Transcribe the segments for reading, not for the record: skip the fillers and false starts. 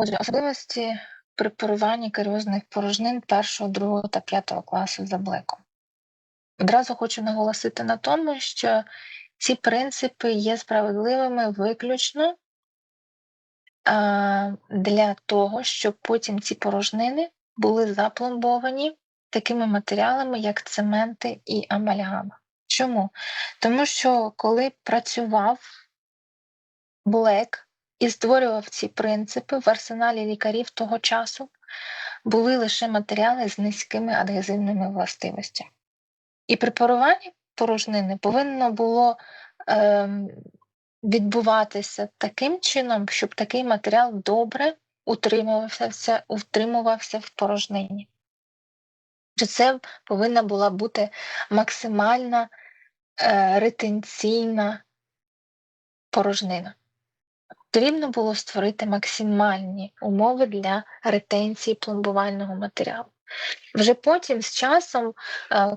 Отже, особливості при паруванні каріозних порожнин 1, 2 та 5 класу за Блеком. Одразу хочу наголосити на тому, що ці принципи є справедливими виключно для того, щоб потім ці порожнини були запломбовані такими матеріалами, як цементи і амальгама. Чому? Тому що коли працював Блек і створював ці принципи, в арсеналі лікарів того часу були лише матеріали з низькими адгезивними властивостями. І при паруванні порожнини повинно було відбуватися таким чином, щоб такий матеріал добре утримувався в порожнині. Це повинна була бути максимальна ретенційна порожнина. Потрібно було створити максимальні умови для ретенції пломбувального матеріалу. Вже потім, з часом,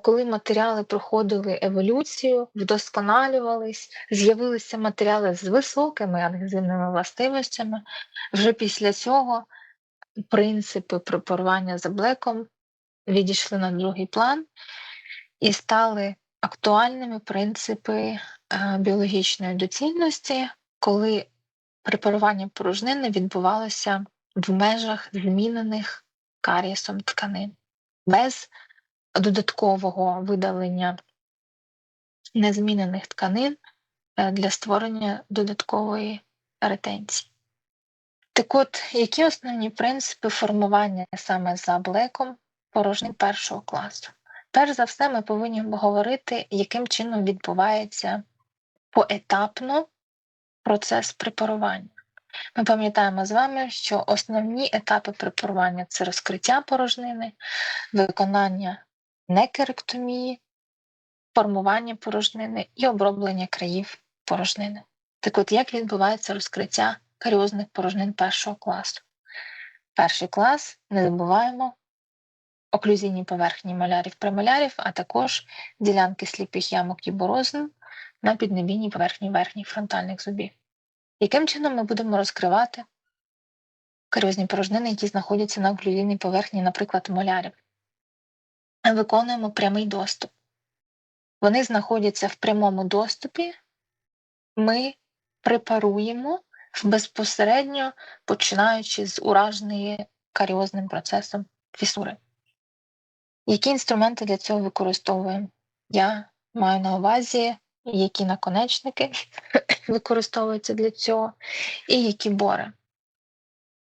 коли матеріали проходили еволюцію, вдосконалювались, з'явилися матеріали з високими адгезивними властивостями, вже після цього принципи препарування за Блеком відійшли на другий план і стали актуальними принципи біологічної доцільності, коли препарування порожнини відбувалося в межах змінених карієсом тканин, без додаткового видалення незмінених тканин для створення додаткової ретенції. Так от, які основні принципи формування саме за Блеком порожнин 1 класу? Перш за все, ми повинні говорити, яким чином відбувається поетапно процес препарування. Ми пам'ятаємо з вами, що основні етапи препарування – це розкриття порожнини, виконання некеректомії, формування порожнини і оброблення країв порожнини. Так от, як відбувається розкриття каріозних порожнин 1 класу? 1 клас, не забуваємо, оклюзійні поверхні малярів, премолярів, а також ділянки сліпих ямок і борозн на піднебійній поверхні верхніх фронтальних зубів. Яким чином ми будемо розкривати каріозні порожнини, які знаходяться на оклюзійній поверхні, наприклад, молярів? Виконуємо прямий доступ. Вони знаходяться в прямому доступі, ми препаруємо безпосередньо, починаючи з ураженої каріозним процесом фісури. Які інструменти для цього використовуємо? Я маю на увазі, які наконечники використовуються для цього, і які бори.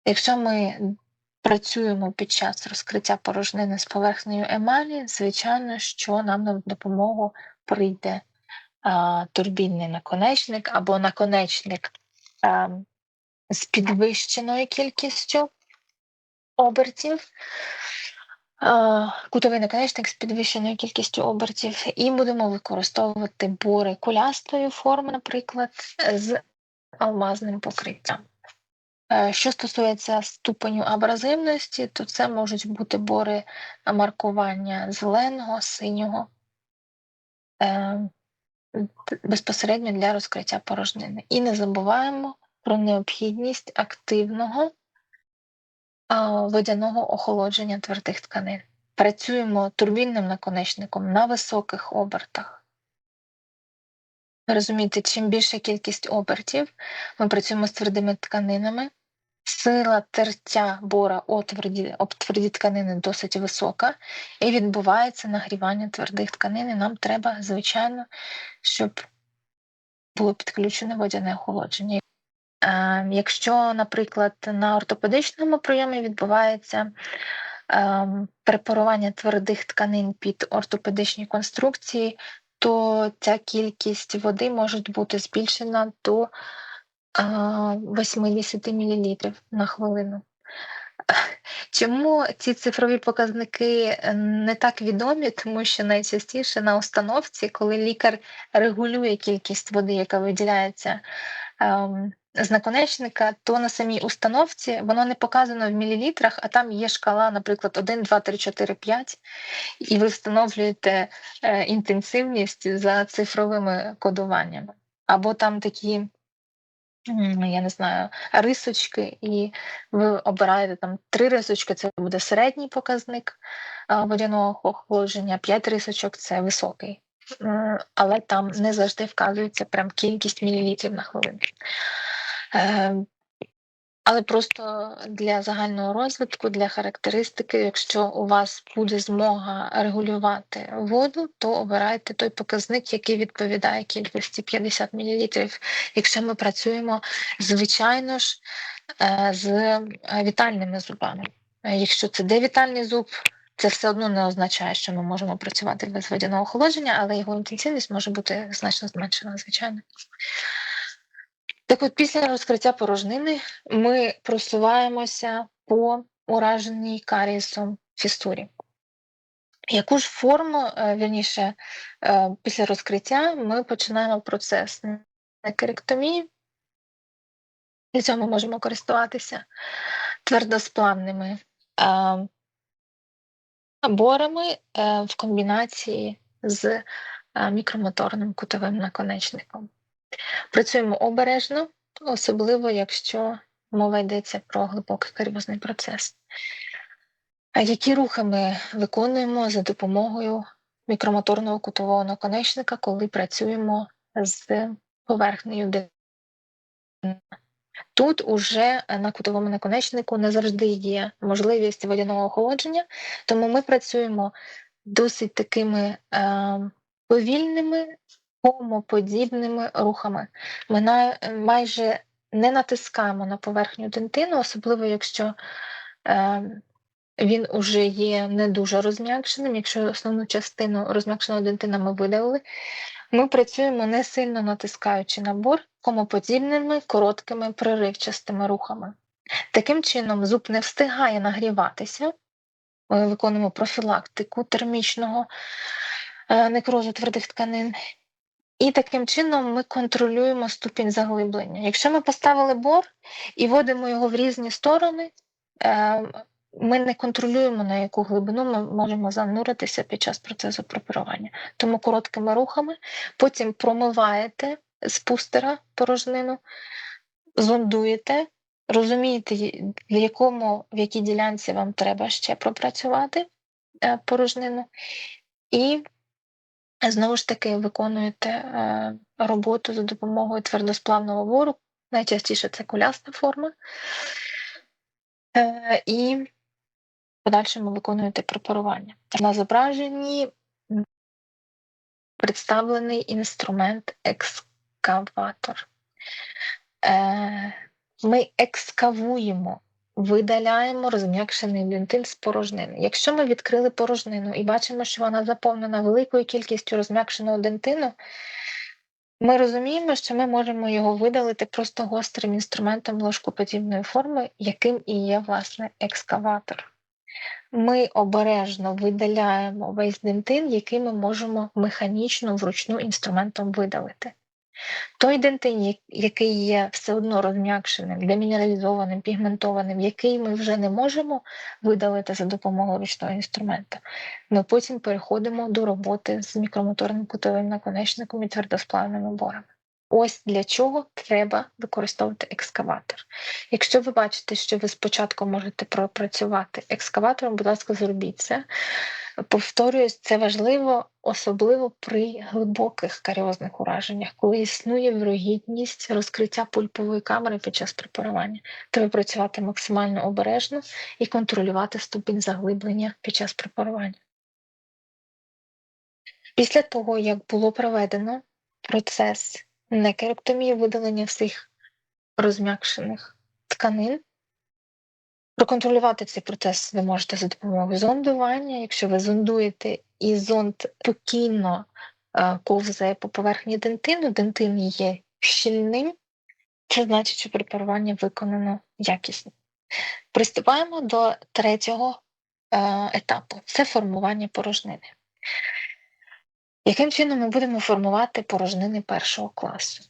Якщо ми працюємо під час розкриття порожнини з поверхнею емалі, звичайно, що нам на допомогу прийде турбінний наконечник або наконечник з підвищеною кількістю обертів, кутовий наконечник з підвищеною кількістю обертів, і будемо використовувати бори кулястої форми, наприклад, з алмазним покриттям. Що стосується ступеню абразивності, то це можуть бути бори маркування зеленого, синього, безпосередньо для розкриття порожнини. І не забуваємо про необхідність активного водяного охолодження твердих тканин. Працюємо турбінним наконечником на високих обертах. Ви розумієте, чим більша кількість обертів, ми працюємо з твердими тканинами, сила тертя бора об тверді тканини досить висока, і відбувається нагрівання твердих тканин, і нам треба, звичайно, щоб було підключене водяне охолодження. Якщо, наприклад, на ортопедичному прийомі відбувається препарування твердих тканин під ортопедичні конструкції, то ця кількість води може бути збільшена до 80 мл на хвилину. Чому ці цифрові показники не так відомі? Тому що найчастіше на установці, коли лікар регулює кількість води, яка виділяється з наконечника, то на самій установці воно не показано в мілілітрах, а там є шкала, наприклад, 1, 2, 3, 4, 5, і ви встановлюєте інтенсивність за цифровими кодуваннями. Або там такі я не знаю, рисочки, і ви обираєте там 3 рисочки, це буде середній показник водяного охолодження, 5 рисочок це високий. Але там не завжди вказується прям кількість мілілітрів на хвилину. Е, Але просто для загального розвитку, для характеристики, якщо у вас буде змога регулювати воду, то обирайте той показник, який відповідає кількості 50 мл. Якщо ми працюємо, звичайно ж, з вітальними зубами. Якщо це девітальний зуб, це все одно не означає, що ми можемо працювати без водяного охолодження, але його інтенсивність може бути значно зменшена, звичайно. Так от, після розкриття порожнини ми просуваємося по ураженій карієсом фістурі. Яку ж форму, вірніше, після розкриття ми починаємо процес некеректомії. Для цього ми можемо користуватися твердосплавними наборами в комбінації з мікромоторним кутовим наконечником. Працюємо обережно, особливо якщо мова йдеться про глибокий каріозний процес. А які рухи ми виконуємо за допомогою мікромоторного кутового наконечника, коли працюємо з поверхнею дитини? Тут уже на кутовому наконечнику не завжди є можливість водяного охолодження, тому ми працюємо досить такими повільними, комоподібними рухами. Ми майже не натискаємо на поверхню дентину, особливо якщо він уже є не дуже розм'якшеним. Якщо основну частину розм'якшеного дентина ми видалили, ми працюємо не сильно натискаючи набор, комоподібними, короткими, проривчастими рухами. Таким чином, зуб не встигає нагріватися, ми виконуємо профілактику термічного некрозу твердих тканин. І таким чином ми контролюємо ступінь заглиблення. Якщо ми поставили бор і водимо його в різні сторони, ми не контролюємо, на яку глибину ми можемо зануритися під час процесу препарування. Тому короткими рухами, потім промиваєте з пустера порожнину, зондуєте, розумієте, в якій ділянці вам треба ще пропрацювати порожнину, і знову ж таки виконуєте роботу за допомогою твердосплавного бору, найчастіше це куляста форма, і в подальшому виконуєте препарування. На зображенні представлений інструмент екскаватор. Ми екскавуємо, видаляємо розм'якшений дентин з порожнини. Якщо ми відкрили порожнину і бачимо, що вона заповнена великою кількістю розм'якшеного дентину, ми розуміємо, що ми можемо його видалити просто гострим інструментом ложкоподібної форми, яким і є, власне, екскаватор. Ми обережно видаляємо весь дентин, який ми можемо механічно, вручну інструментом видалити. Той дентин, який є все одно розм'якшеним, демінералізованим, пігментованим, який ми вже не можемо видалити за допомогою ручного інструмента, ми потім переходимо до роботи з мікромоторним кутовим наконечником і твердосплавними борами. Ось для чого треба використовувати екскаватор. Якщо ви бачите, що ви спочатку можете пропрацювати екскаватором, будь ласка, зробіть це. Повторююсь, це важливо, особливо при глибоких каріозних ураженнях, коли існує вірогідність розкриття пульпової камери під час препарування. Треба працювати максимально обережно і контролювати ступінь заглиблення під час препарування. Після того, як було проведено процес некеректомії, видалення всіх розм'якшених тканин, проконтролювати цей процес ви можете за допомогою зондування. Якщо ви зондуєте і зонд спокійно ковзає по поверхні дентину, дентин є щільним, це значить, що препарування виконано якісно. Приступаємо до третього етапу – це формування порожнини. Яким чином ми будемо формувати порожнини першого класу?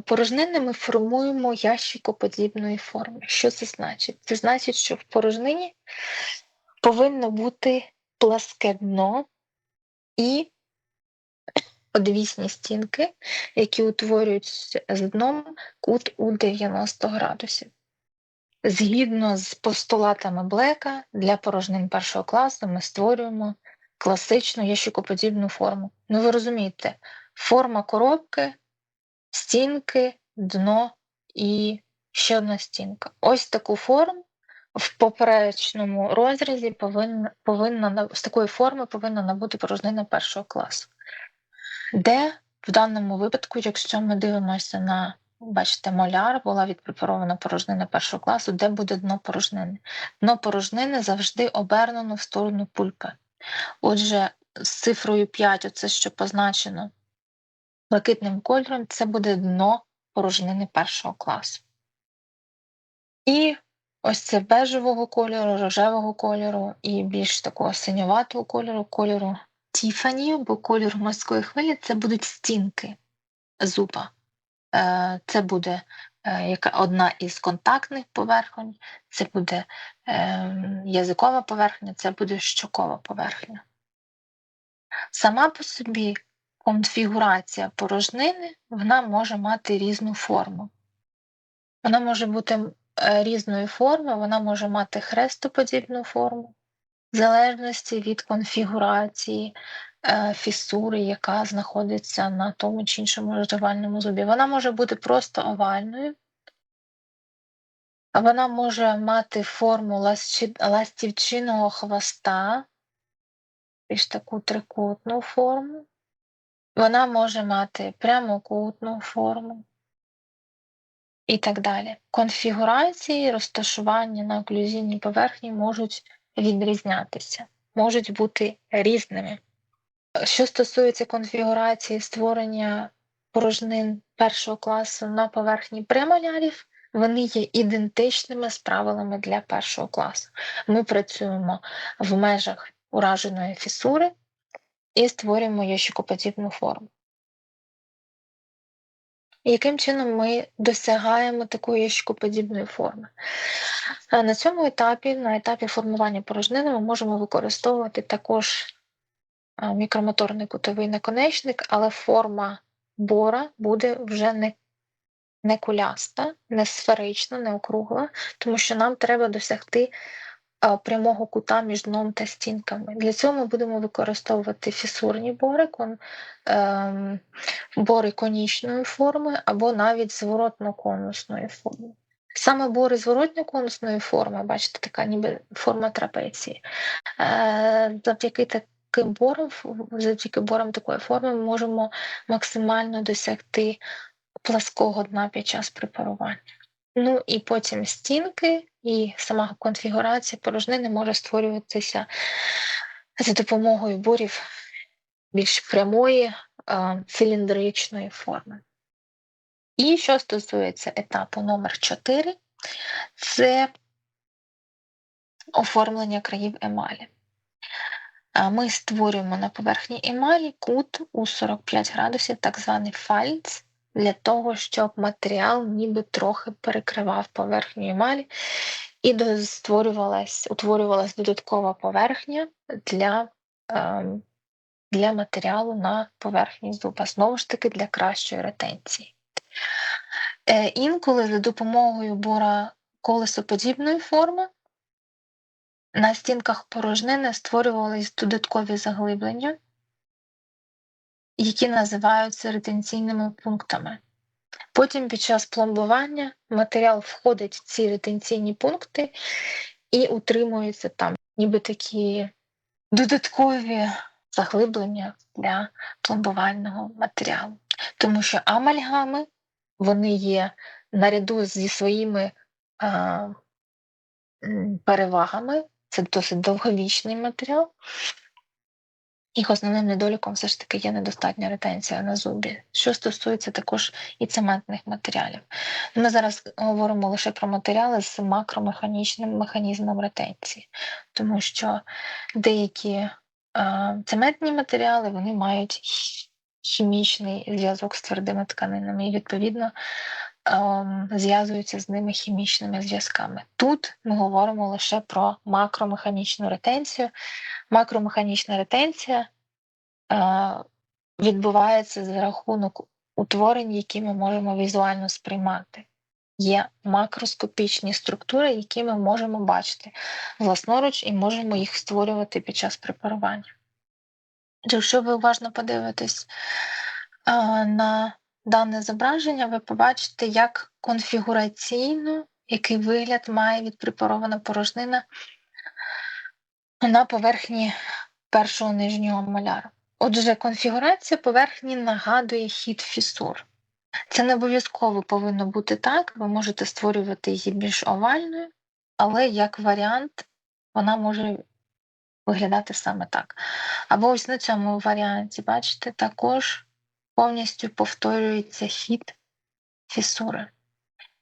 Порожнини ми формуємо ящикоподібної форми. Що це значить? Це значить, що в порожнині повинно бути пласке дно і одвісні стінки, які утворюють з дном кут у 90 градусів. Згідно з постулатами Блека, для порожнин першого класу ми створюємо класичну ящикоподібну форму. Ну, ви розумієте, форма коробки, стінки, дно і ще одна стінка. Ось таку форму в поперечному розрізі з такої форми повинна набути порожнина першого класу. Де в даному випадку, якщо ми дивимося на, бачите, моляр, була відпрепарована порожнина першого класу, де буде дно порожнини? Дно порожнини завжди обернено в сторону пульпи. Отже, з цифрою 5, оце що позначено блакитним кольором, це буде дно порожнини першого класу. І ось це бежевого кольору, рожевого кольору і більш такого синьоватого кольору Тіфані, бо кольор морської хвилі – це будуть стінки зуба. Це буде одна із контактних поверхонь, це буде язикова поверхня, це буде щокова поверхня. Сама по собі конфігурація порожнини, вона може мати різну форму. Вона може бути різної форми, вона може мати хрестоподібну форму, в залежності від конфігурації фісури, яка знаходиться на тому чи іншому жевальному зубі. Вона може бути просто овальною, вона може мати форму ластівчиного хвоста, більш таку трикутну форму. Вона може мати прямокутну форму і так далі. Конфігурації, розташування на оклюзійній поверхні можуть відрізнятися, можуть бути різними. Що стосується конфігурації створення порожнин першого класу на поверхні премолярів, вони є ідентичними з правилами для першого класу. Ми працюємо в межах ураженої фісури і створюємо ящикоподібну форму. Яким чином ми досягаємо такої ящикоподібної форми? На цьому етапі, на етапі формування порожнини, ми можемо використовувати також мікромоторний кутовий наконечник, але форма бора буде вже не куляста, не сферична, не округла, тому що нам треба досягти прямого кута між дном та стінками. Для цього ми будемо використовувати фісурні бори, бори конічної форми або навіть зворотно-конусної форми. Саме бори зворотно-конусної форми, бачите, така ніби форма трапеції, завдяки борам такої форми ми можемо максимально досягти плаского дна під час препарування. Ну і потім стінки і сама конфігурація порожнини може створюватися за допомогою борів більш прямої циліндричної форми. І що стосується етапу номер 4, це оформлення країв емалі. Ми створюємо на поверхні емалі кут у 45 градусів, так званий фальц, для того, щоб матеріал ніби трохи перекривав поверхню емалі і утворювалась додаткова поверхня для матеріалу на поверхні зуба, знову ж таки для кращої ретенції. Інколи за допомогою бора колесоподібної форми на стінках порожнини створювались додаткові заглиблення, які називаються ретенційними пунктами. Потім під час пломбування матеріал входить в ці ретенційні пункти і утримуються там, ніби такі додаткові заглиблення для пломбувального матеріалу. Тому що амальгами, вони є наряду зі своїми перевагами, це досить довговічний матеріал. Їх основним недоліком все ж таки є недостатня ретенція на зубі, що стосується також і цементних матеріалів. Ми зараз говоримо лише про матеріали з макромеханічним механізмом ретенції, тому що деякі цементні матеріали вони мають хімічний зв'язок з твердими тканинами і, відповідно, зв'язуються з ними хімічними зв'язками. Тут ми говоримо лише про макромеханічну ретенцію. Макромеханічна ретенція відбувається за рахунок утворень, які ми можемо візуально сприймати. Є макроскопічні структури, які ми можемо бачити власноруч і можемо їх створювати під час препарування. Якщо ви уважно подивитесь на дане зображення, ви побачите, як конфігураційно, який вигляд має відпрепарована порожнина на поверхні першого нижнього маляру. Отже, конфігурація поверхні нагадує хід фісур. Це не обов'язково повинно бути так, ви можете створювати її більш овальною, але як варіант вона може виглядати саме так. Або ось на цьому варіанті, бачите, також повністю повторюється хід фісури.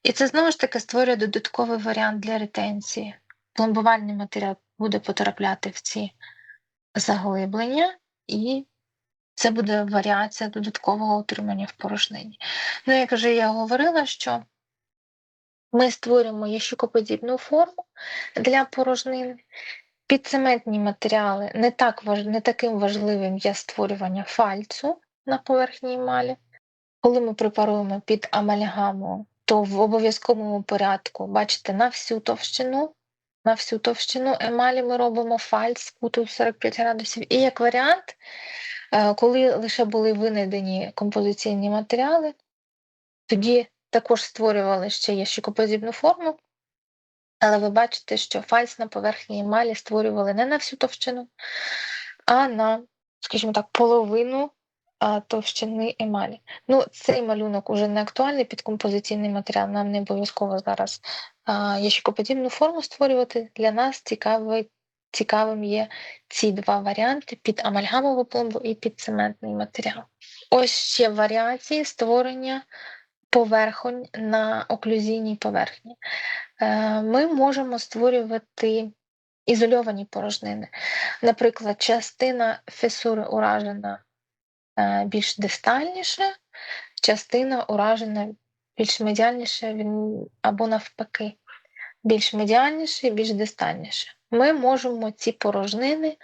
І це знову ж таки створює додатковий варіант для ретенції. Пломбувальний матеріал буде потрапляти в ці заглиблення, і це буде варіація додаткового утримання в порожнині. Ну, як вже я говорила, що ми створюємо ящикоподібну форму для порожнини. Підцементні матеріали не таким важливим є створювання фальцу на поверхні емалі. Коли ми препаруємо під амальгаму, то в обов'язковому порядку, бачите, на всю товщину емалі ми робимо фальц кутом 45 градусів. І як варіант, коли лише були винайдені композиційні матеріали, тоді також створювали ще ящикоподібну форму, але ви бачите, що фальц на поверхні емалі створювали не на всю товщину, а на, скажімо так, половину товщини емалі. Ну, цей малюнок уже не актуальний під композиційний матеріал, нам не обов'язково зараз ящикоподібну форму створювати. Для нас цікавим є ці два варіанти під амальгамову пломбу і під цементний матеріал. Ось ще варіації створення поверхонь на оклюзійній поверхні. Ми можемо створювати ізольовані порожнини. Наприклад, частина фісури уражена більш дистальніше, частина уражена більш медіальніше або навпаки, більш медіальніше і більш дистальніше. Ми можемо ці порожнини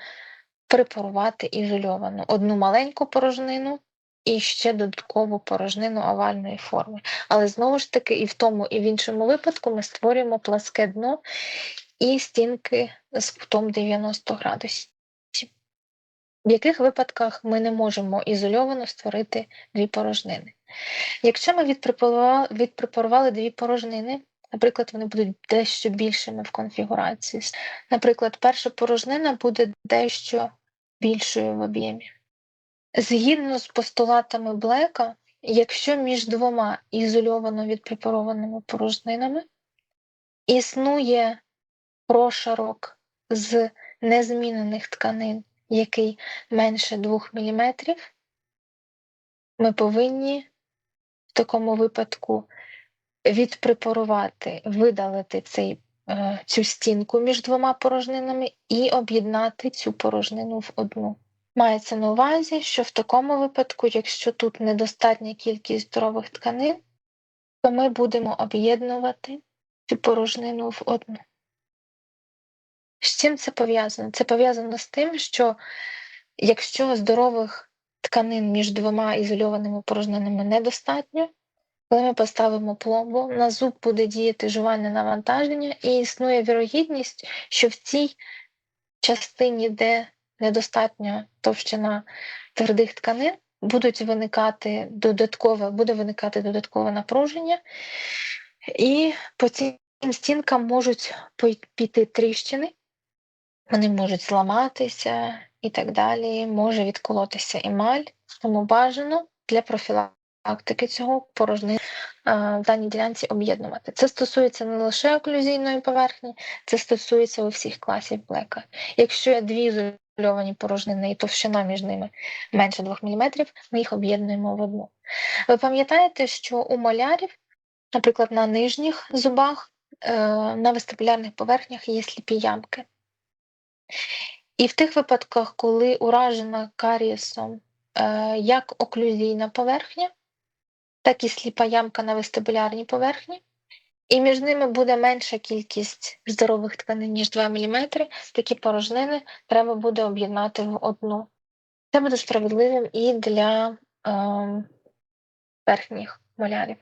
препарувати ізольовано. Одну маленьку порожнину і ще додаткову порожнину овальної форми. Але знову ж таки і в тому, і в іншому випадку ми створюємо пласке дно і стінки з кутом 90 градусів. В яких випадках ми не можемо ізольовано створити дві порожнини? Якщо ми відпрепарували дві порожнини, наприклад, вони будуть дещо більшими в конфігурації. Наприклад, перша порожнина буде дещо більшою в об'ємі. Згідно з постулатами Блека, якщо між двома ізольовано відпрепарованими порожнинами існує прошарок з незмінених тканин, який менше 2 мм, ми повинні в такому випадку відпрепарувати, видалити цю стінку між двома порожнинами і об'єднати цю порожнину в одну. Мається на увазі, що в такому випадку, якщо тут недостатня кількість здорових тканин, то ми будемо об'єднувати цю порожнину в одну. З чим це пов'язано? Це пов'язано з тим, що якщо здорових тканин між двома ізольованими порожнинами недостатньо, коли ми поставимо пломбу, на зуб буде діяти жувальне навантаження, і існує вірогідність, що в цій частині, де недостатня товщина твердих тканин, буде виникати додаткове напруження, і по цим стінкам можуть піти тріщини, вони можуть зламатися і так далі, може відколотися емаль, тому бажано для профілактики цього порожнин в даній ділянці об'єднувати. Це стосується не лише оклюзійної поверхні, це стосується усіх класів Блека. Якщо є дві ізольовані порожнини і товщина між ними менше 2 мм, ми їх об'єднуємо в одну. Ви пам'ятаєте, що у малярів, наприклад, на нижніх зубах, на вестибулярних поверхнях є сліпі ямки. І в тих випадках, коли уражена карієсом як оклюзійна поверхня, так і сліпа ямка на вестибулярній поверхні, і між ними буде менша кількість здорових тканин, ніж 2 мм, такі порожнини треба буде об'єднати в одну. Це буде справедливим і для верхніх малярів,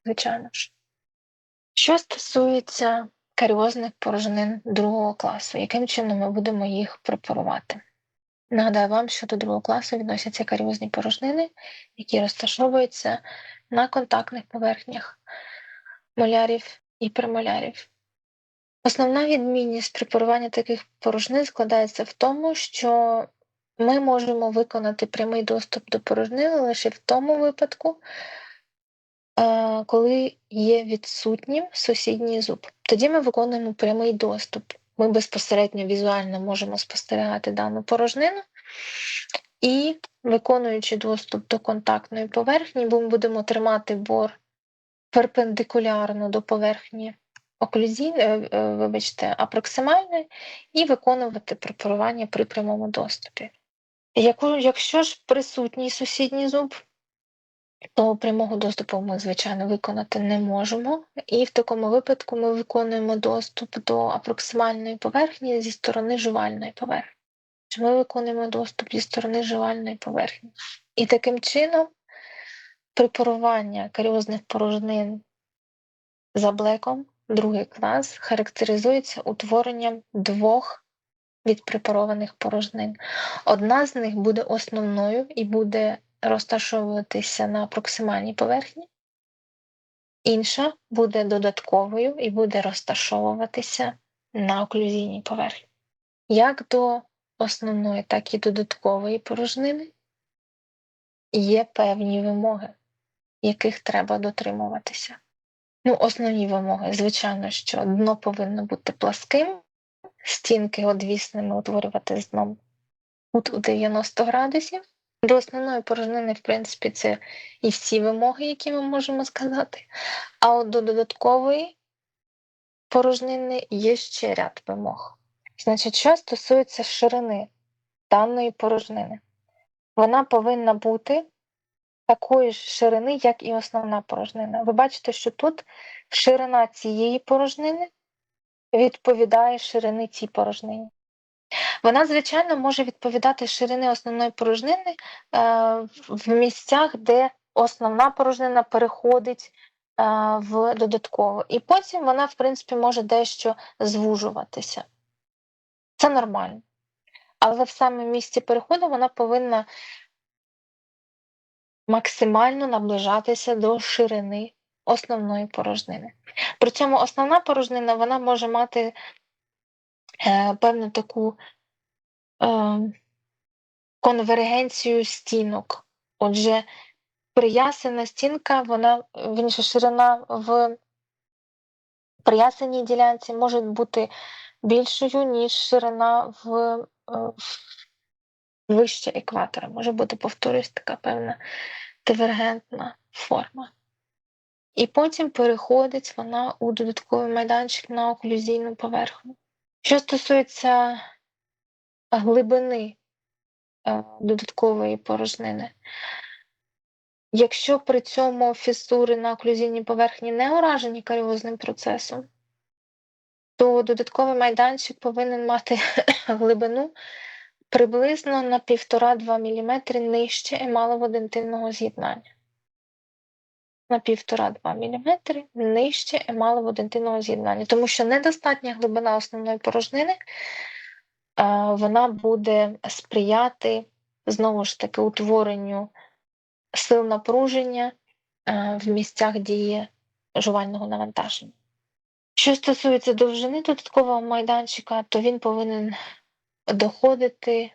звичайно ж. Що стосується каріозних порожнин другого класу, яким чином ми будемо їх препарувати? Нагадаю вам, що до другого класу відносяться каріозні порожнини, які розташовуються на контактних поверхнях малярів і премолярів. Основна відмінність препарування таких порожнин складається в тому, що ми можемо виконати прямий доступ до порожнини лише в тому випадку, коли є відсутнім сусідній зуб. Тоді ми виконуємо прямий доступ. Ми безпосередньо візуально можемо спостерігати дану порожнину і, виконуючи доступ до контактної поверхні, ми будемо тримати бор перпендикулярно до поверхні апроксимальної і виконувати препарування при прямому доступі. Якщо ж присутній сусідній зуб, то прямого доступу ми, звичайно, виконати не можемо, і в такому випадку ми виконуємо доступ до апроксимальної поверхні зі сторони жувальної поверхні. Ми виконуємо доступ зі сторони жувальної поверхні. І таким чином препарування каріозних порожнин заблеком другий клас характеризується утворенням двох відпрепарованих порожнин. Одна з них буде основною і буде розташовуватися на проксимальній поверхні, інша буде додатковою і буде розташовуватися на оклюзійній поверхні. Як до основної, так і додаткової порожнини є певні вимоги, яких треба дотримуватися. Основні вимоги, звичайно, що дно повинно бути пласким, стінки одвісними утворювати з дном кут у 90 градусів. До основної порожнини, в принципі, це і всі вимоги, які ми можемо сказати. А от до додаткової порожнини є ще ряд вимог. Значить, що стосується ширини даної порожнини, вона повинна бути такої ж ширини, як і основна порожнина. Ви бачите, що тут ширина цієї порожнини відповідає ширині цій порожнині. Вона, звичайно, може відповідати ширини основної порожнини в місцях, де основна порожнина переходить в додаткову. І потім вона, в принципі, може дещо звужуватися. Це нормально. Але в самому місці переходу вона повинна максимально наближатися до ширини основної порожнини. При цьому основна порожнина вона може мати певну таку конвергенцію стінок. Отже, приясена стінка, ширина в приясеній ділянці може бути більшою, ніж ширина вище екватора. Може бути, повторюсь, така певна дивергентна форма. І потім переходить вона у додатковий майданчик на оклюзійну поверхню. Що стосується глибини додаткової порожнини, якщо при цьому фісури на оклюзійній поверхні не уражені каріозним процесом, то додатковий майданчик повинен мати глибину приблизно на 1,5-2 мм нижче емалово-дентинного з'єднання. На 1,5-2 мм нижче емалово-дентинного з'єднання, тому що недостатня глибина основної порожнини вона буде сприяти, знову ж таки, утворенню сил напруження в місцях дії жувального навантаження. Що стосується довжини додаткового майданчика, то він повинен доходити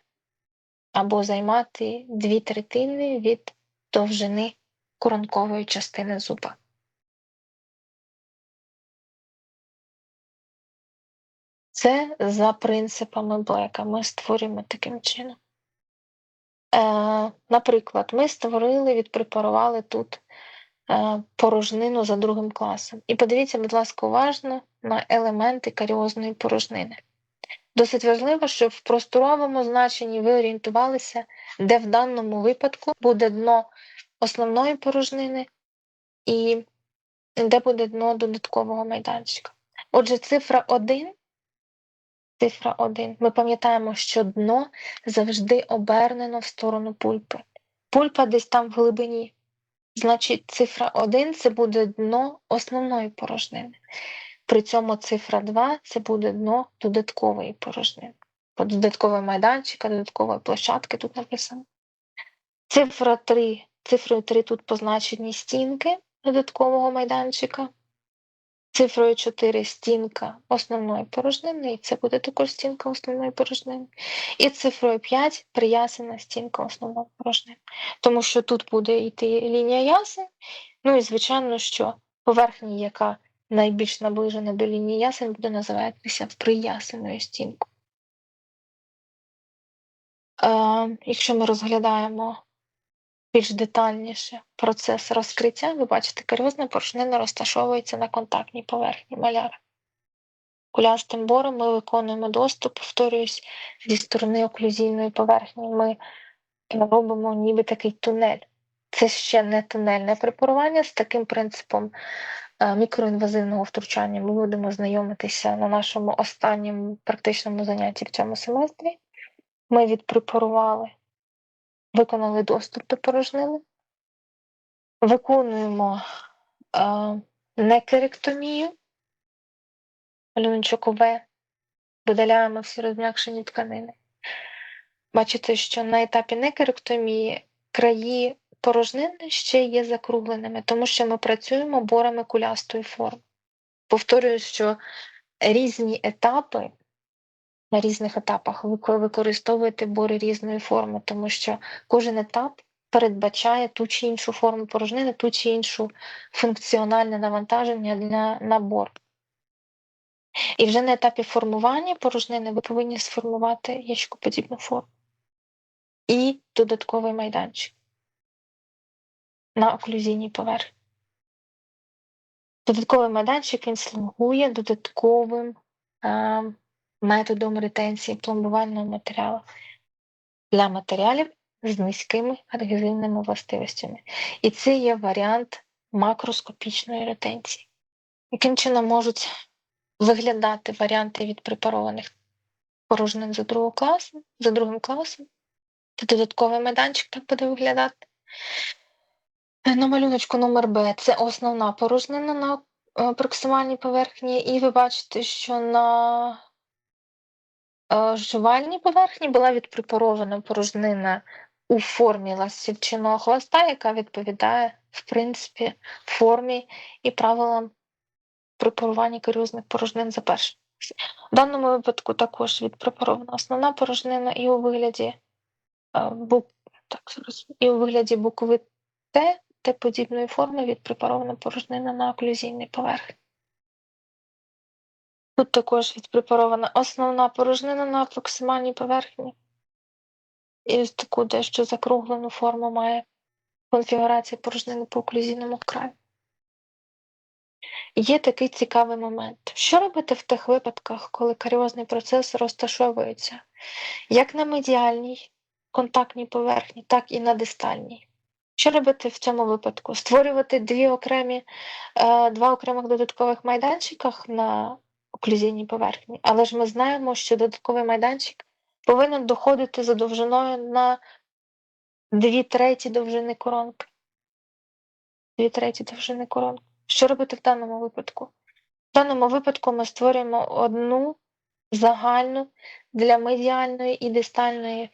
або займати 2/3 від довжини коронкової частини зуба. Це за принципами Блека ми створюємо таким чином. Наприклад, ми відпрепарували тут порожнину за другим класом. І подивіться, будь ласка, уважно на елементи каріозної порожнини. Досить важливо, щоб в просторовому значенні ви орієнтувалися, де в даному випадку буде дно основної порожнини і де буде дно додаткового майданчика. Отже, цифра 1 цифра 1. Ми пам'ятаємо, що дно завжди обернено в сторону пульпи. Пульпа десь там в глибині. Значить, цифра 1 – це буде дно основної порожнини. При цьому цифра 2 – це буде дно додаткової порожнини. Додаткового майданчика, додаткової площадки тут написано. Цифрою 3 тут позначені стінки додаткового майданчика. Цифрою 4 – стінка основної порожнини, і це буде також стінка основної порожнини. І цифрою 5 – приясена стінка основної порожнини. Тому що тут буде йти лінія ясен, ну і звичайно, що поверхня, яка найбільш наближена до лінії ясен, буде називатися приясеною стінкою. Якщо ми розглядаємо більш детальніше процес розкриття, ви бачите, каріозна порожнина розташовується на контактній поверхні маляра. Кулястим бором ми виконуємо доступ, повторююсь, зі сторони оклюзійної поверхні. Ми робимо ніби такий тунель. Це ще не тунельне препарування. З таким принципом мікроінвазивного втручання ми будемо знайомитися на нашому останньому практичному занятті в цьому семестрі. Ми відпрепарували, виконали доступ до порожнини, виконуємо некеректомію, малюночок В, видаляємо всі розм'якшені тканини. Бачите, що на етапі некеректомії краї порожнини ще є закругленими, тому що ми працюємо борами кулястої форми. Повторюю, що різні етапи, на різних етапах ви використовуєте бори різної форми, тому що кожен етап передбачає ту чи іншу форму порожнини, ту чи іншу функціональне навантаження для набору. І вже на етапі формування порожнини ви повинні сформувати ящикоподібну форму і додатковий майданчик на оклюзійній поверхні. Додатковий майданчик він слугує додатковим методом ретенції пломбувального матеріалу для матеріалів з низькими адгезивними властивостями. І це є варіант макроскопічної ретенції. Яким чином можуть виглядати варіанти відпрепарованих порожнин за другим класом? Це додатковий майданчик так буде виглядати. На малюночку номер Б це основна порожнина на проксимальній поверхні, і ви бачите, що на жувальній поверхні була відпрепарована порожнина у формі ластівчиного хвоста, яка відповідає, в принципі, формі і правилам препарування каріозних порожнин за першим. В даному випадку також відпрепарована основна порожнина і у вигляді букви Т, Т-подібної форми відпрепарована порожнина на оклюзійній поверхні. Тут також відпрепарована основна порожнина на проксимальній поверхні. І ось таку дещо закруглену форму має конфігурація порожнини по оклюзійному краю. Є такий цікавий момент. Що робити в тих випадках, коли каріозний процес розташовується як на медіальній контактній поверхні, так і на дистальній? Що робити в цьому випадку? Створювати два окремих додаткових майданчиках на оклюзійній поверхні, але ж ми знаємо, що додатковий майданчик повинен доходити за довжиною на 2/3 довжини коронки. 2/3 довжини коронки. Що робити в даному випадку? В даному випадку ми створюємо одну загальну для медіальної і дистальної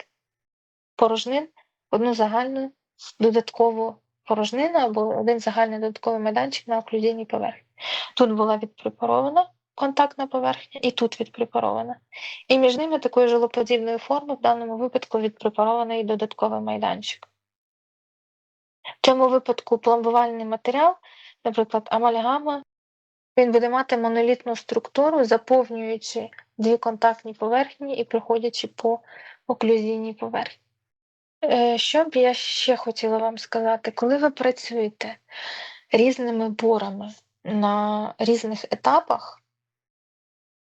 порожнин, одну загальну додаткову порожнину або один загальний додатковий майданчик на оклюзійній поверхні. Тут була відпрепарована контактна поверхня і тут відпрепарована. І між ними такої жилоподібної форми в даному випадку відпрепарований додатковий майданчик. В цьому випадку пломбувальний матеріал, наприклад, амальгама, він буде мати монолітну структуру, заповнюючи дві контактні поверхні і проходячи по оклюзійній поверхні. Що б я ще хотіла вам сказати? Коли ви працюєте різними борами на різних етапах,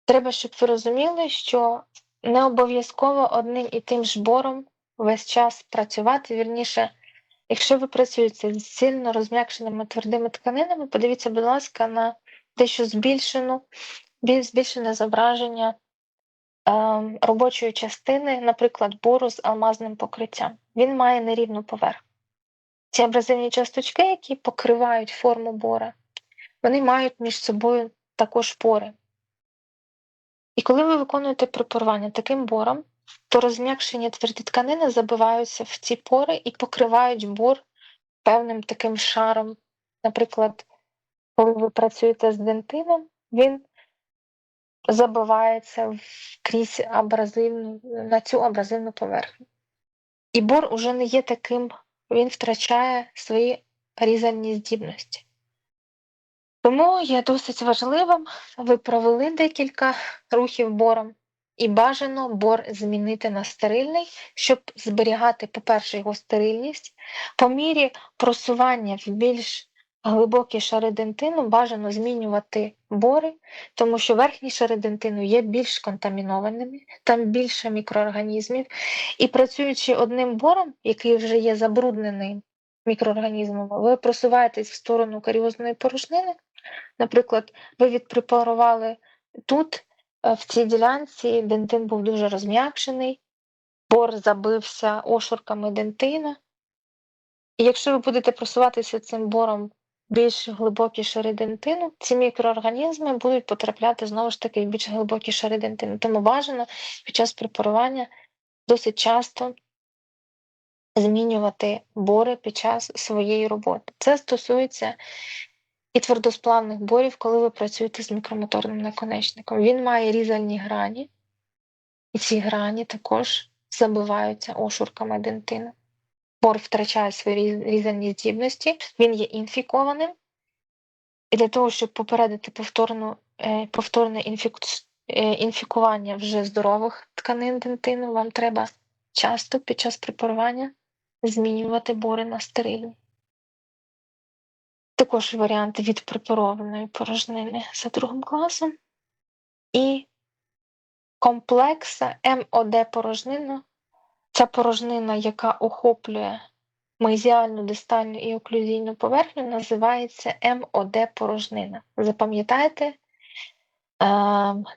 треба, щоб ви розуміли, що не обов'язково одним і тим ж бором весь час працювати. Вірніше, якщо ви працюєте з сильно розм'якшеними твердими тканинами, подивіться, будь ласка, на дещо збільшене зображення робочої частини, наприклад, бору з алмазним покриттям. Він має нерівну поверхню. Ці абразивні часточки, які покривають форму бора, вони мають між собою також пори. І коли ви виконуєте препарування таким бором, то розм'якшені тверді тканини забиваються в ці пори і покривають бор певним таким шаром. Наприклад, коли ви працюєте з дентином, він забивається крізь на цю абразивну поверхню. І бор уже не є таким, він втрачає свої різальні здібності. Тому є досить важливим, ви провели декілька рухів бором, і бажано бор змінити на стерильний, щоб зберігати, по-перше, його стерильність. По мірі просування в більш глибокі шари дентину бажано змінювати бори, тому що верхні шари дентину є більш контамінованими, там більше мікроорганізмів. І працюючи одним бором, який вже є забруднений мікроорганізмами, ви просуваєтесь в сторону каріозної порожнини. Наприклад, ви відпрепарували тут, в цій ділянці, дентин був дуже розм'якшений, бор забився ошурками дентина. І якщо ви будете просуватися цим бором більш глибокі шари дентину, ці мікроорганізми будуть потрапляти знову ж таки в більш глибокі шари дентину. Тому бажано під час препарування досить часто змінювати бори під час своєї роботи. Це стосується і твердосплавних борів, коли ви працюєте з мікромоторним наконечником. Він має різальні грані, і ці грані також забиваються ошурками дентину. Бор втрачає свої різальні здібності, він є інфікованим. І для того, щоб попередити повторне інфікування вже здорових тканин дентину, вам треба часто під час препарування змінювати бори на стерильні. Також варіанти відпрепарованої порожнини за другим класом. І комплекса МОД-порожнина. Ця порожнина, яка охоплює мезіальну, дистальну і оклюзійну поверхню, називається МОД-порожнина. Запам'ятайте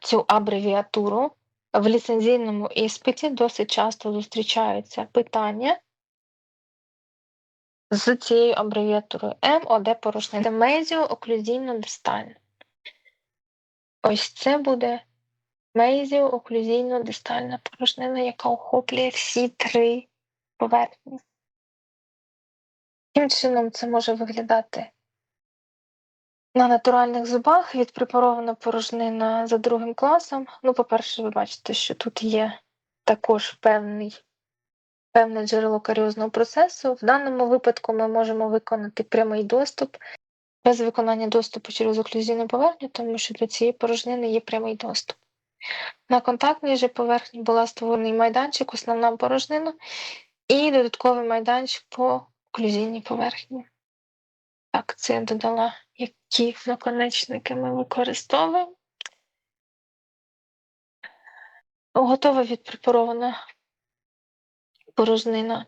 цю абревіатуру. В ліцензійному іспиті досить часто зустрічаються питання з цією абревіатурою МОД-порожнина. Мезіо-оклюзійно-дистальна. Ось це буде мезіо-оклюзійно-дистальна порожнина, яка охоплює всі три поверхні. Яким чином це може виглядати? На натуральних зубах відпрепарована порожнина за другим класом. По-перше, ви бачите, що тут є також певне джерело каріозного процесу. В даному випадку ми можемо виконати прямий доступ без виконання доступу через оклюзійну поверхню, тому що до цієї порожнини є прямий доступ. На контактній же поверхні була створений майданчик, основна порожнина, і додатковий майданчик по оклюзійній поверхні. Так, це я додала, які наконечники ми використовуємо. Готова відпрепарована порожнина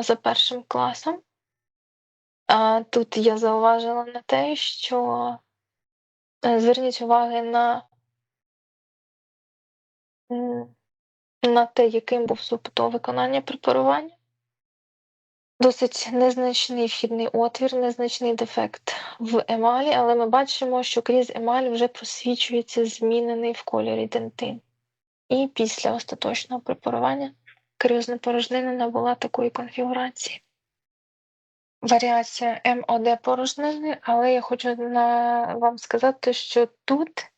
за першим класом. Тут я зауважила на те, що зверніть увагу на те, яким був зуб до виконання препарування. Досить незначний вхідний отвір, незначний дефект в емалі, але ми бачимо, що крізь емаль вже просвічується змінений в кольорі дентин. І після остаточного препарування каріозна порожнина набула такої конфігурації. Варіація МОД порожнини, але я хочу вам сказати, що тут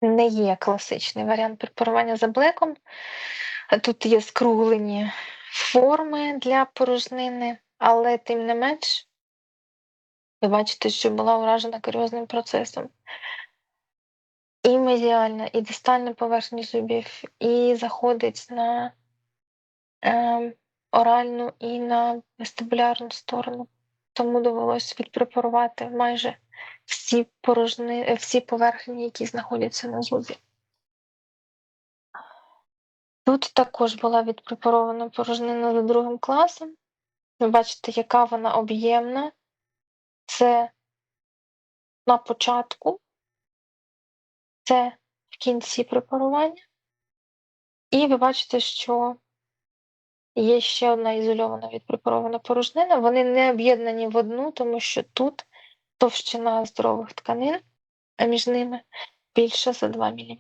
не є класичний варіант препарування за блеком. Тут є скруглені форми для порожнини, але тим не менш, ви бачите, що була уражена каріозним процесом. І мезіальна, і дистальна поверхня зубів, і заходить на оральну і на вестибулярну сторону. Тому довелося відпрепарувати майже всі поверхні, які знаходяться на зубі. Тут також була відпрепарована порожнина за другим класом. Ви бачите, яка вона об'ємна. Це на початку, це в кінці препарування. І ви бачите, що є ще одна ізольована відпрепарована порожнина. Вони не об'єднані в одну, тому що тут товщина здорових тканин, а між ними більша за 2 мм.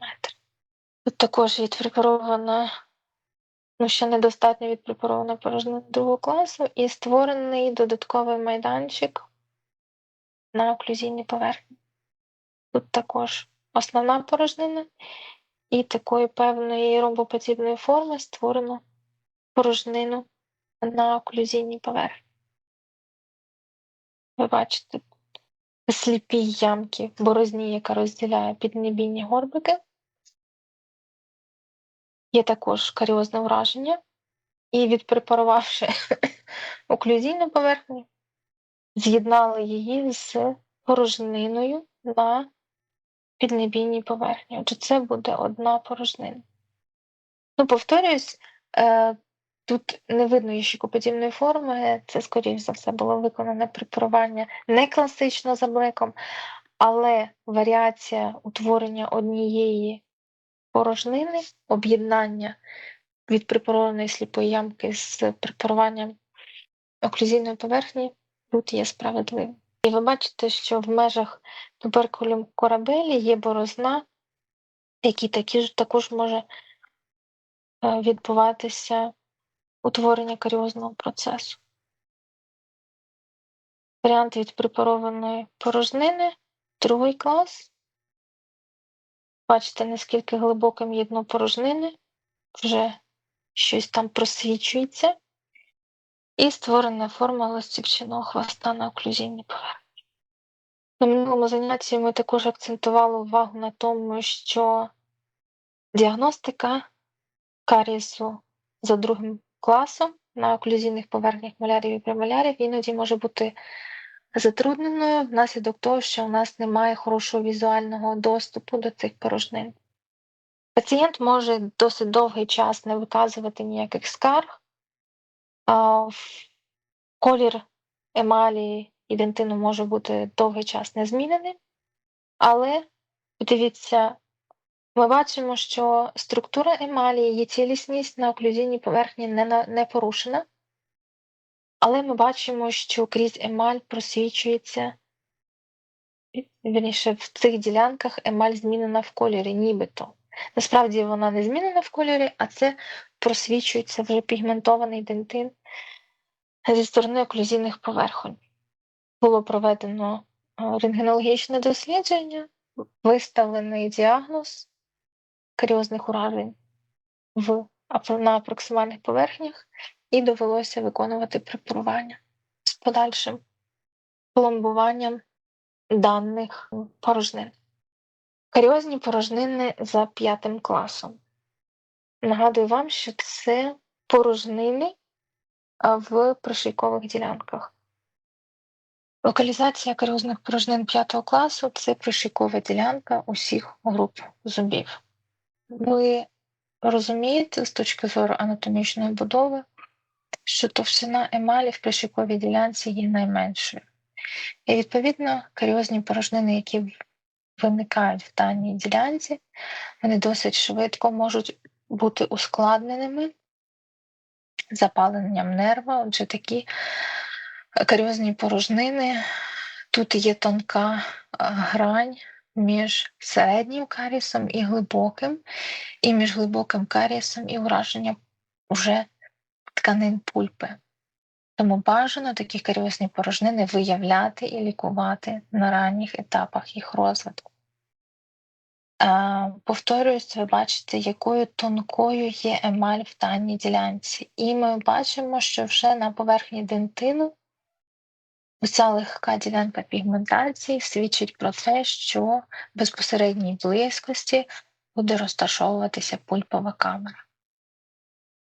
Тут також відпрепарована, ще недостатньо відпрепарована порожнина другого класу і створений додатковий майданчик на оклюзійній поверхні. Тут також основна порожнина і такої певної ромбоподібної форми створено порожнину на оклюзійній поверхні. Ви бачите сліпі ямки в борозні, яка розділяє піднебійні горбики. Є також каріозне ураження. І відпрепарувавши оклюзійну поверхню, з'єднали її з порожниною на піднебійній поверхні. Отже, це буде одна порожнина. Повторюсь, тут не видно ящикоподібної форми, це, скоріш за все, було виконане препарування не класично за блеком, але варіація утворення однієї порожнини, об'єднання відпрепарованої сліпої ямки з препаруванням оклюзійної поверхні тут є справедливим. І ви бачите, що в межах туберкулем корабелі є борозна, який також може відбуватися утворення каріозного процесу. Варіант відпрепарованої порожнини, другий клас. Бачите, наскільки глибоким є дно порожнини, вже щось там просвічується. І створена форма ластівчиного хвоста на оклюзійній поверхні. На минулому занятті ми також акцентували увагу на тому, що діагностика карієсу за другим класом на оклюзійних поверхнях малярів і премалярів іноді може бути затрудненою внаслідок того, що у нас немає хорошого візуального доступу до цих порожнин. Пацієнт може досить довгий час не виказувати ніяких скарг, колір емалі і дентину може бути довгий час незміненим, але, подивіться, ми бачимо, що структура емалі, її цілісність на оклюзійній поверхні не порушена, але ми бачимо, що крізь емаль просвічується, вірніше, в цих ділянках емаль змінена в кольорі, нібито. Насправді вона не змінена в кольорі, а це просвічується вже пігментований дентин зі сторони оклюзійних поверхонь. Було проведено рентгенологічне дослідження, виставлений діагноз каріозних уражень на проксимальних поверхнях і довелося виконувати препарування з подальшим пломбуванням даних порожнин. Каріозні порожнини за 5 класом. Нагадую вам, що це порожнини в пришийкових ділянках. Локалізація каріозних порожнин 5 класу – це пришийкова ділянка усіх груп зубів. Ви розумієте з точки зору анатомічної будови, що товщина емалі в пришийковій ділянці є найменшою. І, відповідно, каріозні порожнини, які виникають в даній ділянці, вони досить швидко можуть бути ускладненими запаленням нерва. Отже, такі каріозні порожнини, тут є тонка грань між середнім карієсом і глибоким, і між глибоким карієсом і ураженням уже тканин пульпи. Тому бажано такі каріозні порожнини виявляти і лікувати на ранніх етапах їх розвитку. Повторююсь, ви бачите, якою тонкою є емаль в даній ділянці. І ми бачимо, що вже на поверхні дентину ця легка ділянка пігментації свідчить про те, що в безпосередній близькості буде розташовуватися пульпова камера.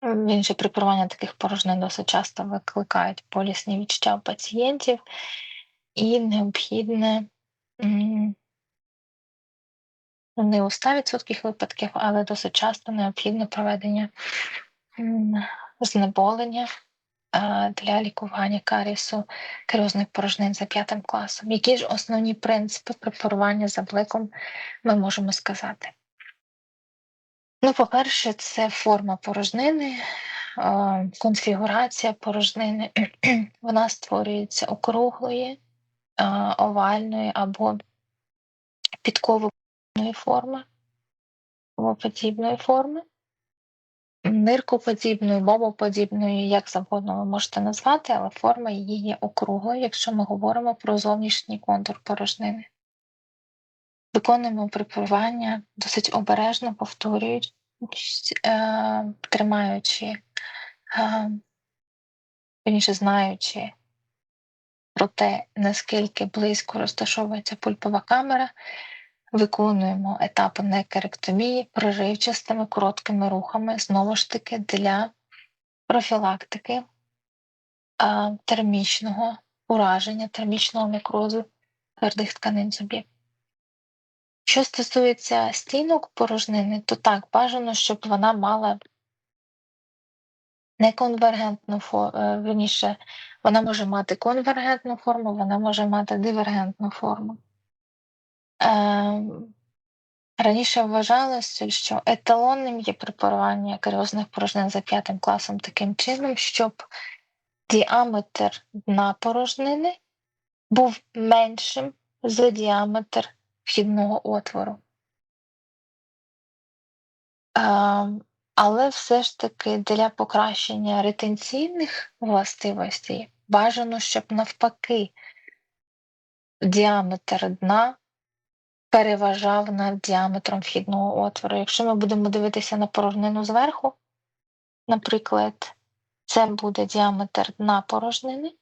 Інше препарування таких порожнин досить часто викликають болісні відчуття у пацієнтів і необхідне не у 100% випадків, але досить часто необхідне проведення знеболення для лікування карієсу каріозних порожнин за 5 класом. Які ж основні принципи препарування за блеком ми можемо сказати? Ну, по-перше, це форма порожнини, конфігурація порожнини. Вона створюється округлої, овальної або підковоподібної форми, ниркоподібної, бобоподібної, як завгодно ви можете назвати, але форма її є округлою, якщо ми говоримо про зовнішній контур порожнини. Виконуємо препарування досить обережно, повторюючи, тримаючи, вірніше знаючи про те, наскільки близько розташовується пульпова камера, виконуємо етапи некеректомії проривчастими короткими рухами, знову ж таки, для профілактики термічного ураження, термічного некрозу твердих тканин зубів. Що стосується стінок порожнини, то так, бажано, щоб вона мала неконвергентну форму, вірніше, вона може мати конвергентну форму, вона може мати дивергентну форму. Раніше вважалося, що еталонним є препарування каріозних порожнин за 5 класом таким чином, щоб діаметр дна порожнини був меншим за діаметр вхідного отвору. Але все ж таки для покращення ретенційних властивостей бажано, щоб навпаки діаметр дна переважав над діаметром вхідного отвору. Якщо ми будемо дивитися на порожнину зверху, наприклад, це буде діаметр дна порожнини,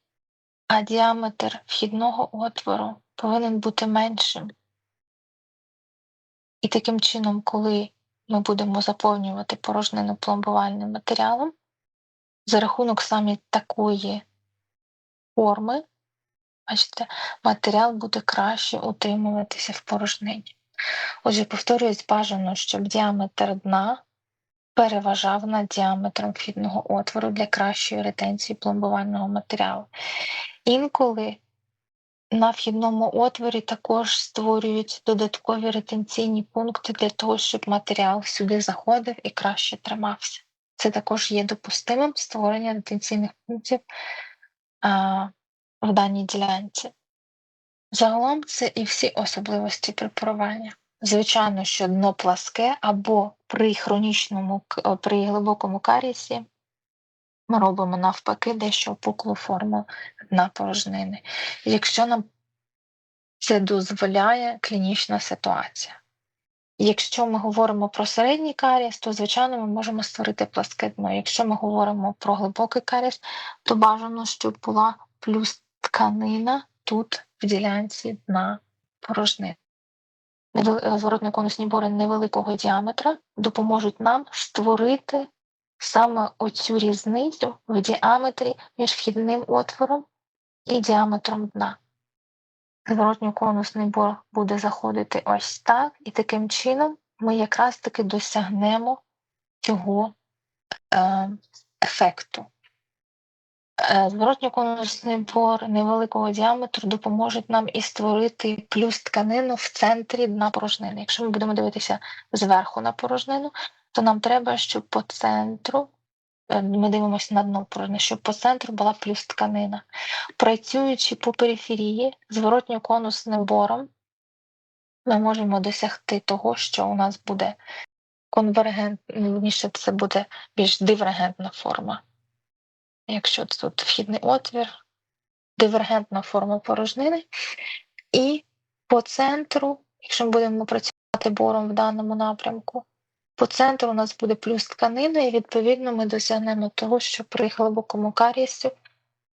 а діаметр вхідного отвору повинен бути меншим. І таким чином, коли ми будемо заповнювати порожнину пломбувальним матеріалом, за рахунок саме такої форми, бачите, матеріал буде краще утримуватися в порожнині. Отже, повторюсь, бажано, щоб діаметр дна переважав над діаметром вхідного отвору для кращої ретенції пломбувального матеріалу. Інколи на вхідному отворі також створюють додаткові ретенційні пункти для того, щоб матеріал сюди заходив і краще тримався. Це також є допустимим створення ретенційних пунктів в даній ділянці. Загалом це і всі особливості препарування. Звичайно, що дно пласке або при глибокому карієсі ми робимо навпаки дещо опуклу форму дна порожнини. Якщо нам це дозволяє клінічна ситуація. Якщо ми говоримо про середній карієс, то, звичайно, ми можемо створити пласке дно. Якщо ми говоримо про глибокий карієс, то бажано, щоб була плюс тканина тут, в ділянці дна порожнини. Зворотно-конусні бори невеликого діаметра допоможуть нам створити саме оцю різницю в діаметрі між вхідним отвором і діаметром дна. Зворотньоконусний бор буде заходити ось так, і таким чином ми якраз таки досягнемо цього ефекту. Зворотньоконусний бор невеликого діаметру допоможе нам і створити плюс тканину в центрі дна порожнини. Якщо ми будемо дивитися зверху на порожнину, то нам треба, щоб по центру, ми дивимося на дно порожнини, щоб по центру була плюс тканина. Працюючи по периферії зворотньоконусним бором, ми можемо досягти того, що у нас буде конвергентніше, це буде більш дивергентна форма. Якщо тут вхідний отвір, дивергентна форма порожнини, і по центру, якщо ми будемо працювати бором в даному напрямку, по центру у нас буде плюс тканина, і відповідно ми досягнемо того, що при глибокому карієсі,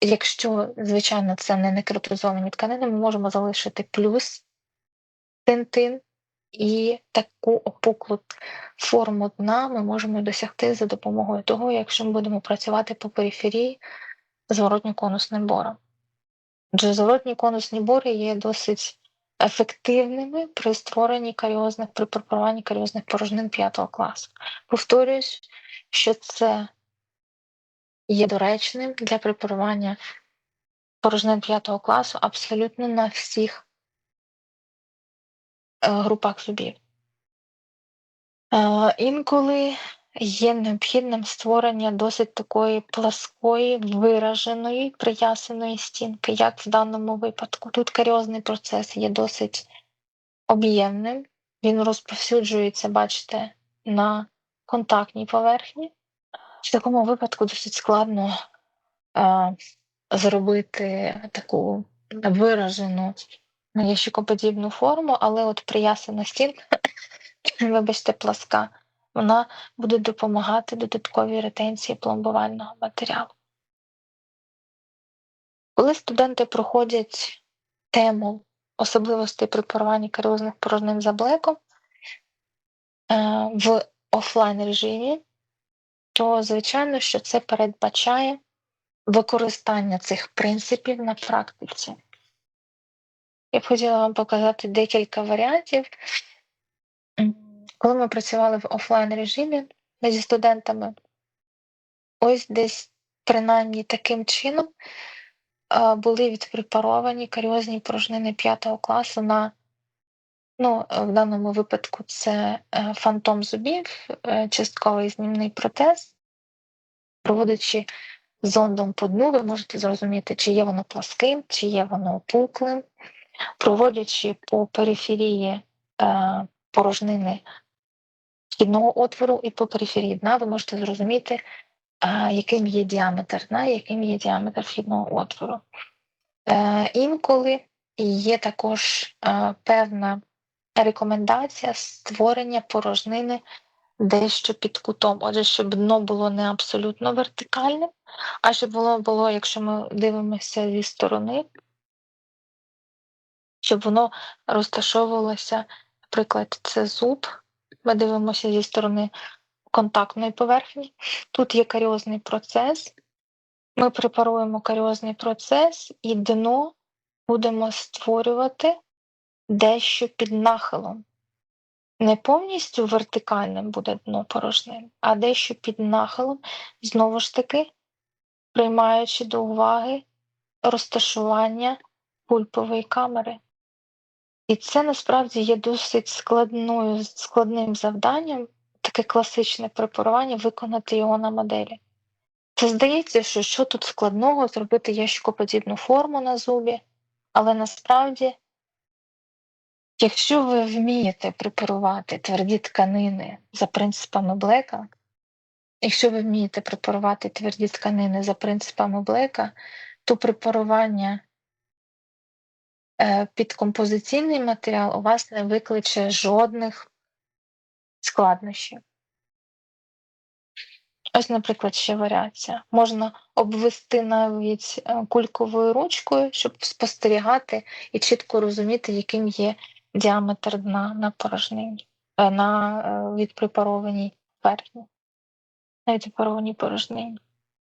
якщо, звичайно, це не некротизовані тканини, ми можемо залишити плюс тентин, і таку опуклу форму дна ми можемо досягти за допомогою того, якщо ми будемо працювати по периферії зворотньо-конусним бором. Адже зворотні конусні бори є досить ефективними при створенні при препаруванні каріозних порожнин 5 класу. Повторюсь, що це є доречним для препарування порожнин 5 класу абсолютно на всіх групах зубів. Інколи є необхідним створення досить такої пласкої, вираженої, проясненої стінки, як в даному випадку. Тут каріозний процес є досить об'ємним, він розповсюджується, бачите, на контактній поверхні. В такому випадку досить складно зробити таку виражену ящикоподібну форму, але от приясена стінка, вибачте, пласка, вона буде допомагати додатковій ретенції пломбувального матеріалу. Коли студенти проходять тему особливостей препарування каріозних порожнин за блеком в офлайн режимі, то, звичайно, що це передбачає використання цих принципів на практиці. Я б хотіла вам показати декілька варіантів. Коли ми працювали в офлайн режимі зі студентами, ось десь принаймні таким чином були відпрепаровані каріозні порожнини 5 класу на, в даному випадку це фантом зубів, частковий знімний протез. Проводячи зондом по дну, ви можете зрозуміти, чи є воно пласким, чи є воно опуклим. Проводячи по периферії порожнини вхідного отвору і по периферії дна, ви можете зрозуміти, яким є діаметр дна, яким є діаметр вхідного отвору. Інколи є також певна рекомендація створення порожнини дещо під кутом. Отже, щоб дно було не абсолютно вертикальним, а щоб воно було, якщо ми дивимося зі сторони, щоб воно розташовувалося, наприклад, це зуб, ми дивимося зі сторони контактної поверхні. Тут є каріозний процес, ми препаруємо каріозний процес і дно будемо створювати дещо під нахилом. Не повністю вертикальним буде дно порожнин, а дещо під нахилом, знову ж таки, приймаючи до уваги розташування пульпової камери. І це насправді є досить складним завданням, таке класичне препарування, виконати його на моделі. Це здається, що тут складного зробити ящикоподібну форму на зубі, але насправді, якщо ви вмієте препарувати тверді тканини за принципами Блека, то препарування під композиційний матеріал у вас не викличе жодних складнощів. Ось, наприклад, ще варіація. Можна обвести навіть кульковою ручкою, щоб спостерігати і чітко розуміти, яким є діаметр дна на порожнині, на відпрепарованій поверхні, на відпрепарованій порожнині.